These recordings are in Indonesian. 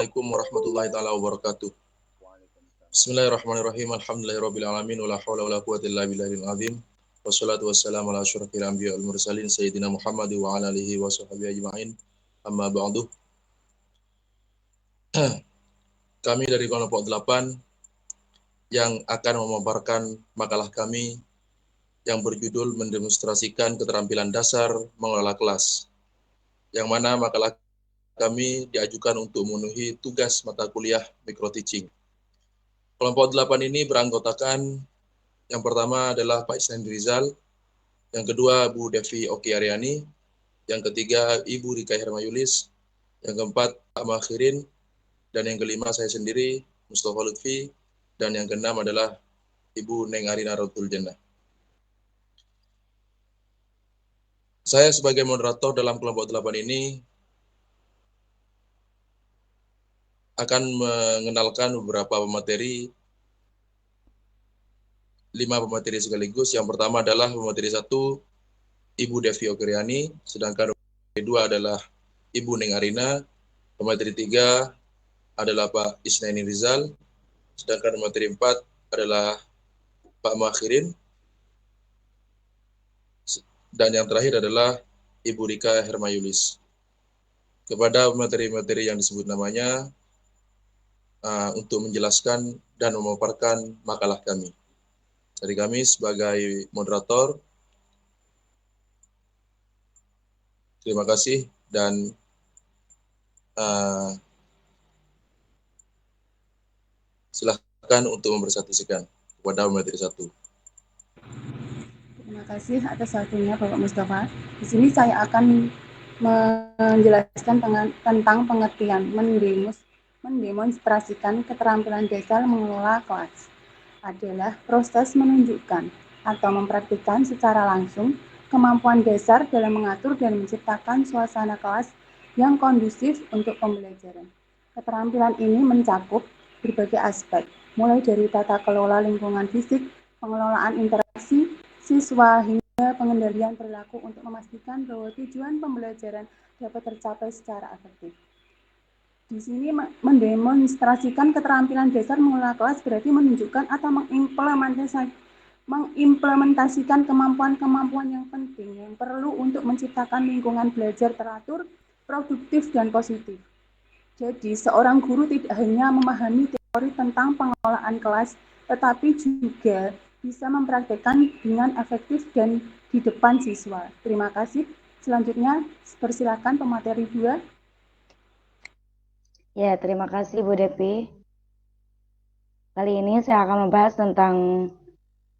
Assalamualaikum warahmatullahi taala wabarakatuh. Bismillahirrahmanirrahim. Alhamdulillahirabbil alamin wala haula wala quwwata illa billahil azim. Wassalatu wassalamu ala asyrofil anbiya'i wal mursalin sayyidina Muhammad wa ala alihi wa sahbihi ajmain. Amma ba'du. Kami dari kelompok 8 yang akan memaparkan makalah kami yang berjudul mendemonstrasikan keterampilan dasar mengelola kelas. Yang mana makalah kami diajukan untuk memenuhi tugas mata kuliah micro teaching. Kelompok 8 ini beranggotakan yang pertama adalah Pak Isnan Rizal, yang kedua Bu Devi Oki Aryani, yang ketiga Ibu Rika Hermayulis, yang keempat Pak Makhirin, dan yang kelima saya sendiri Mustafa Lutfi, dan yang keenam adalah Ibu Neng Arina Rotul Jannah. Saya sebagai moderator dalam kelompok 8 ini akan mengenalkan beberapa pemateri, 5 pemateri sekaligus. Yang pertama adalah pemateri 1, Ibu Devi Okriani, sedangkan pemateri 2 adalah Ibu Neng Arina, pemateri 3 adalah Pak Isnaini Rizal, sedangkan pemateri 4 adalah Pak Makhirin, dan yang terakhir adalah Ibu Rika Hermayulis. Kepada materi-materi yang disebut namanya, untuk menjelaskan dan memaparkan makalah kami. Dari kami sebagai moderator, terima kasih dan silakan untuk mempresentasikan kepada materi 1. Terima kasih atas waktunya Bapak Mustafa. Di sini saya akan menjelaskan tentang pengertian mendemonstrasikan keterampilan dasar mengelola kelas adalah proses menunjukkan atau mempraktikkan secara langsung kemampuan dasar dalam mengatur dan menciptakan suasana kelas yang kondusif untuk pembelajaran. Keterampilan ini mencakup berbagai aspek, mulai dari tata kelola lingkungan fisik, pengelolaan interaksi siswa, hingga pengendalian perilaku untuk memastikan bahwa tujuan pembelajaran dapat tercapai secara efektif. Di sini mendemonstrasikan keterampilan dasar mengelola kelas berarti menunjukkan atau mengimplementasikan kemampuan-kemampuan yang penting yang perlu untuk menciptakan lingkungan belajar teratur, produktif, dan positif. Jadi, seorang guru tidak hanya memahami teori tentang pengelolaan kelas, tetapi juga bisa mempraktekkan dengan efektif dan di depan siswa. Terima kasih. Selanjutnya, persilakan pemateri 2. Ya, terima kasih Bu Devi. Kali ini saya akan membahas tentang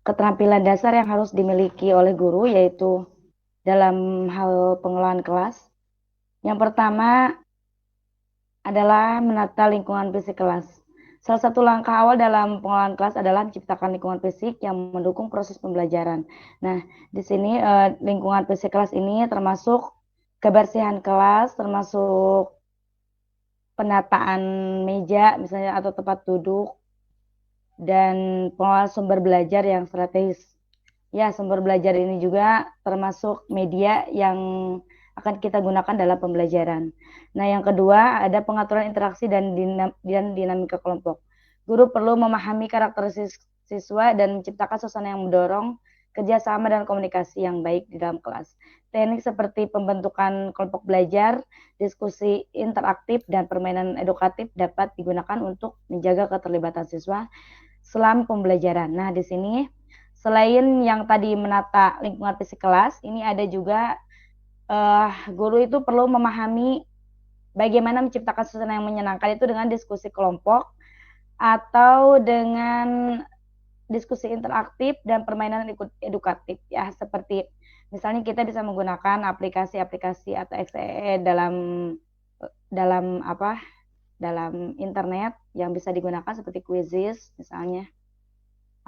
keterampilan dasar yang harus dimiliki oleh guru, yaitu dalam hal pengelolaan kelas. Yang pertama adalah menata lingkungan fisik kelas. Salah satu langkah awal dalam pengelolaan kelas adalah menciptakan lingkungan fisik yang mendukung proses pembelajaran. Nah, di sini lingkungan fisik kelas ini termasuk kebersihan kelas, termasuk penataan meja misalnya atau tempat duduk, dan pengelolaan sumber belajar yang strategis. Ya, sumber belajar ini juga termasuk media yang akan kita gunakan dalam pembelajaran. Nah, yang kedua ada pengaturan interaksi dan dinamika kelompok. Guru perlu memahami karakteristik siswa dan menciptakan suasana yang mendorong kerjasama dan komunikasi yang baik di dalam kelas. Teknik seperti pembentukan kelompok belajar, diskusi interaktif, dan permainan edukatif dapat digunakan untuk menjaga keterlibatan siswa selama pembelajaran. Nah, di sini selain yang tadi menata lingkungan fisik kelas, ini ada juga guru itu perlu memahami bagaimana menciptakan suasana yang menyenangkan itu dengan diskusi kelompok atau dengan diskusi interaktif dan permainan edukatif ya, seperti misalnya kita bisa menggunakan aplikasi-aplikasi atau XE dalam internet yang bisa digunakan seperti Quizzes misalnya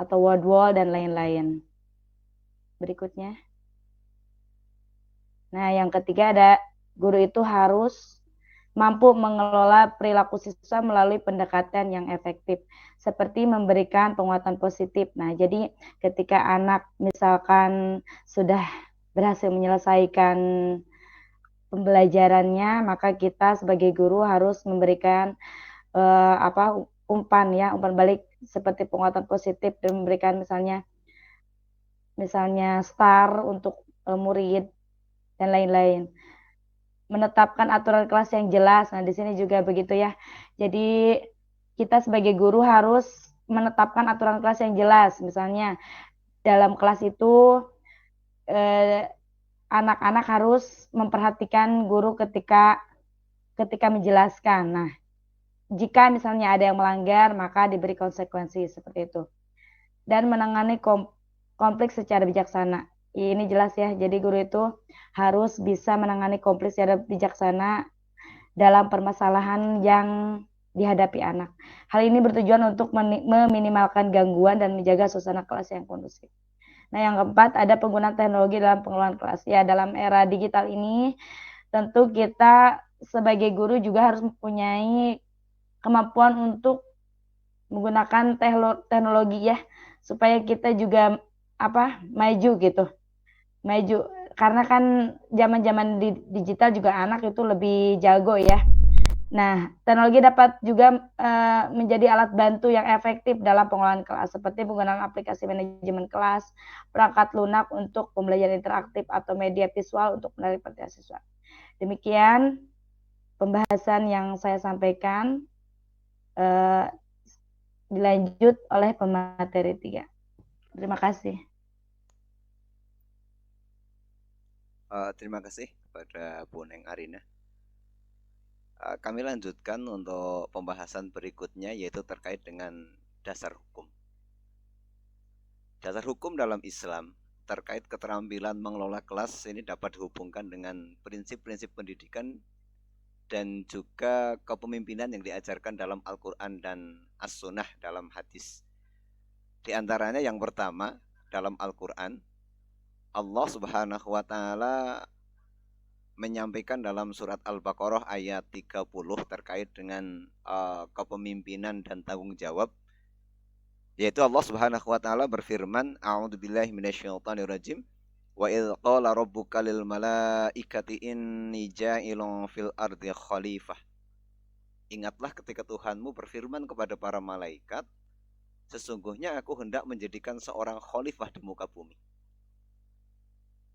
atau Wordwall dan lain-lain. Berikutnya. Nah, yang ketiga ada guru itu harus mampu mengelola perilaku siswa melalui pendekatan yang efektif, seperti memberikan penguatan positif. Nah, jadi ketika anak misalkan sudah berhasil menyelesaikan pembelajarannya, maka kita sebagai guru harus memberikan umpan balik seperti penguatan positif dan memberikan misalnya star untuk murid dan lain-lain. Menetapkan aturan kelas yang jelas. Nah, di sini juga begitu ya. Jadi kita sebagai guru harus menetapkan aturan kelas yang jelas. Misalnya dalam kelas itu anak-anak harus memperhatikan guru ketika menjelaskan. Nah, jika misalnya ada yang melanggar, maka diberi konsekuensi seperti itu. Dan menangani konflik secara bijaksana. Ini jelas ya, jadi guru itu harus bisa menangani konflik secara bijaksana dalam permasalahan yang dihadapi anak. Hal ini bertujuan untuk meminimalkan gangguan dan menjaga suasana kelas yang kondusif. Nah, yang keempat, ada penggunaan teknologi dalam pengelolaan kelas. Ya, dalam era digital ini, tentu kita sebagai guru juga harus mempunyai kemampuan untuk menggunakan teknologi ya, supaya kita juga maju gitu. Maju karena kan zaman-zaman digital juga anak itu lebih jago ya. Nah, teknologi dapat juga menjadi alat bantu yang efektif dalam pengelolaan kelas, seperti penggunaan aplikasi manajemen kelas, perangkat lunak untuk pembelajaran interaktif, atau media visual untuk menarik perhatian siswa. Demikian pembahasan yang saya sampaikan. Dilanjut oleh pemateri 3. Terima kasih. Terima kasih kepada Bu Neng Arina. Kami lanjutkan untuk pembahasan berikutnya, yaitu terkait dengan dasar hukum. Dasar hukum dalam Islam terkait keterampilan mengelola kelas ini dapat dihubungkan dengan prinsip-prinsip pendidikan dan juga kepemimpinan yang diajarkan dalam Al-Quran dan As-Sunnah dalam hadis. Di antaranya yang pertama, dalam Al-Quran, Allah Subhanahu wa Ta'ala menyampaikan dalam surat Al-Baqarah ayat 30 terkait dengan kepemimpinan dan tanggung jawab, yaitu Allah Subhanahu wa Ta'ala berfirman, A'udzubillahi minasyaitonirrajim, wa idz qala rabbuka lil malaikati inni ja'ilun fil ardi khalifah. Ingatlah ketika Tuhanmu berfirman kepada para malaikat, sesungguhnya aku hendak menjadikan seorang khalifah di muka bumi.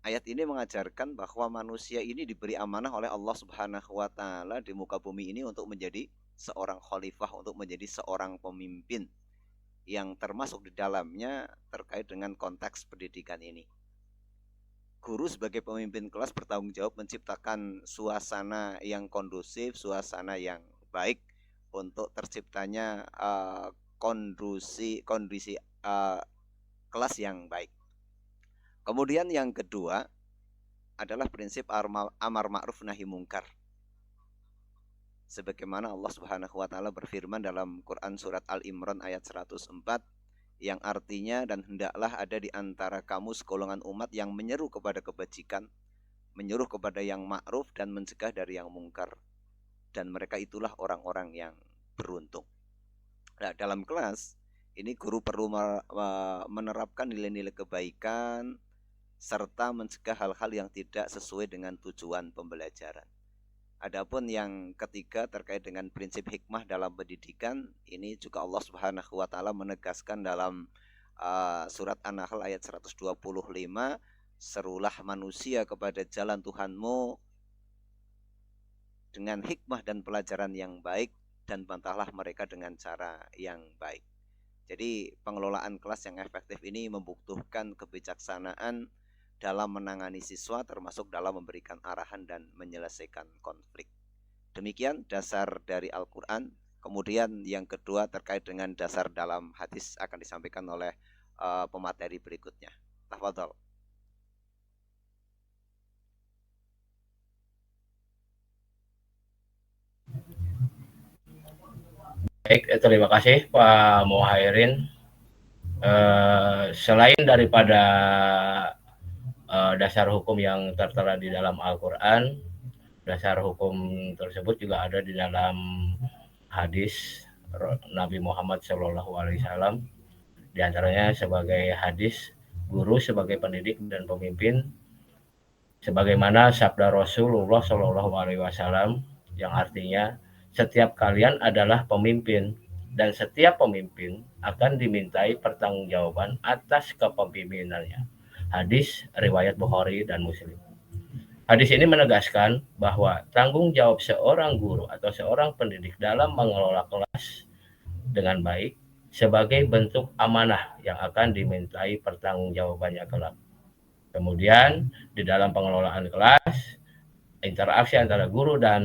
Ayat ini mengajarkan bahwa manusia ini diberi amanah oleh Allah Subhanahu wa Ta'ala di muka bumi ini untuk menjadi seorang khalifah, untuk menjadi seorang pemimpin, yang termasuk di dalamnya terkait dengan konteks pendidikan ini. Guru sebagai pemimpin kelas bertanggung jawab menciptakan suasana yang kondusif, suasana yang baik untuk terciptanya kondisi kelas yang baik. Kemudian yang kedua adalah prinsip amar ma'ruf nahi mungkar. Sebagaimana Allah Subhanahu wa Ta'ala berfirman dalam Quran surat Al-Imran ayat 104, yang artinya, dan hendaklah ada di antara kamu segolongan umat yang menyeru kepada kebajikan, menyuruh kepada yang ma'ruf dan mencegah dari yang mungkar, dan mereka itulah orang-orang yang beruntung. Nah, dalam kelas ini guru perlu menerapkan nilai-nilai kebaikan serta mencegah hal-hal yang tidak sesuai dengan tujuan pembelajaran. Adapun yang ketiga terkait dengan prinsip hikmah dalam pendidikan, ini juga Allah Subhanahu wa Ta'ala menegaskan dalam surat An-Nahl ayat 125, serulah manusia kepada jalan Tuhanmu dengan hikmah dan pelajaran yang baik, dan bantahlah mereka dengan cara yang baik. Jadi pengelolaan kelas yang efektif ini membutuhkan kebijaksanaan dalam menangani siswa, termasuk dalam memberikan arahan dan menyelesaikan konflik. Demikian dasar dari Al-Quran. Kemudian yang kedua terkait dengan dasar dalam hadis akan disampaikan oleh pemateri berikutnya. Tafadhol. Baik, terima kasih Pak Muhairin. Selain daripada dasar hukum yang tertera di dalam Al-Quran, dasar hukum tersebut juga ada di dalam hadis Nabi Muhammad SAW. Di antaranya sebagai hadis, guru sebagai pendidik dan pemimpin Sebagaimana sabda Rasulullah Shallallahu Alaihi Wasallam yang artinya setiap kalian adalah pemimpin dan setiap pemimpin akan dimintai pertanggungjawaban atas kepemimpinannya. Hadis riwayat Bukhari dan Muslim. Hadis ini menegaskan bahwa tanggung jawab seorang guru atau seorang pendidik dalam mengelola kelas dengan baik sebagai bentuk amanah yang akan dimintai pertanggungjawabannya kelak. Kemudian di dalam pengelolaan kelas, interaksi antara guru dan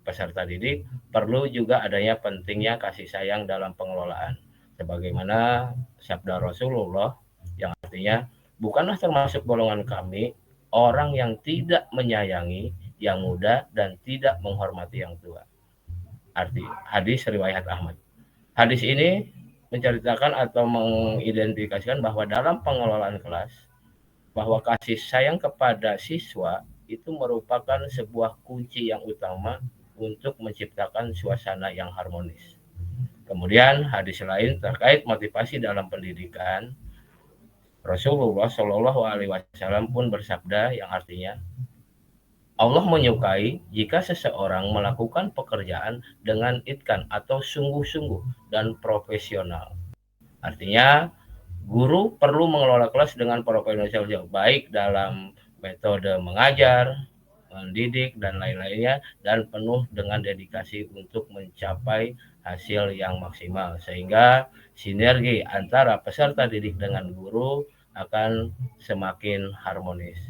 peserta didik perlu juga adanya pentingnya kasih sayang dalam pengelolaan. Sebagaimana sabda Rasulullah yang artinya, bukanlah termasuk golongan kami orang yang tidak menyayangi yang muda dan tidak menghormati yang tua. Arti hadis riwayat Ahmad. Hadis ini menceritakan atau mengidentifikasikan bahwa dalam pengelolaan kelas, bahwa kasih sayang kepada siswa itu merupakan sebuah kunci yang utama untuk menciptakan suasana yang harmonis. Kemudian hadis lain terkait motivasi dalam pendidikan, Rasulullah Shallallahu Alaihi Wasallam pun bersabda yang artinya, Allah menyukai jika seseorang melakukan pekerjaan dengan itqan atau sungguh-sungguh dan profesional. Artinya, guru perlu mengelola kelas dengan profesional baik dalam metode mengajar, mendidik, dan lain-lainnya, dan penuh dengan dedikasi untuk mencapai hasil yang maksimal, sehingga sinergi antara peserta didik dengan guru akan semakin harmonis.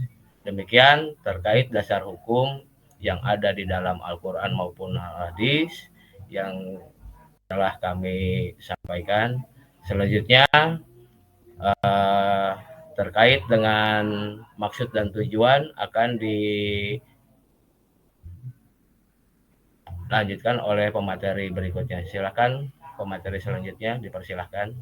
Demikian terkait dasar hukum yang ada di dalam Al-Quran maupun hadis yang telah kami sampaikan. Selanjutnya terkait dengan maksud dan tujuan akan dilanjutkan oleh pemateri berikutnya. Silakan pemateri selanjutnya, dipersilahkan.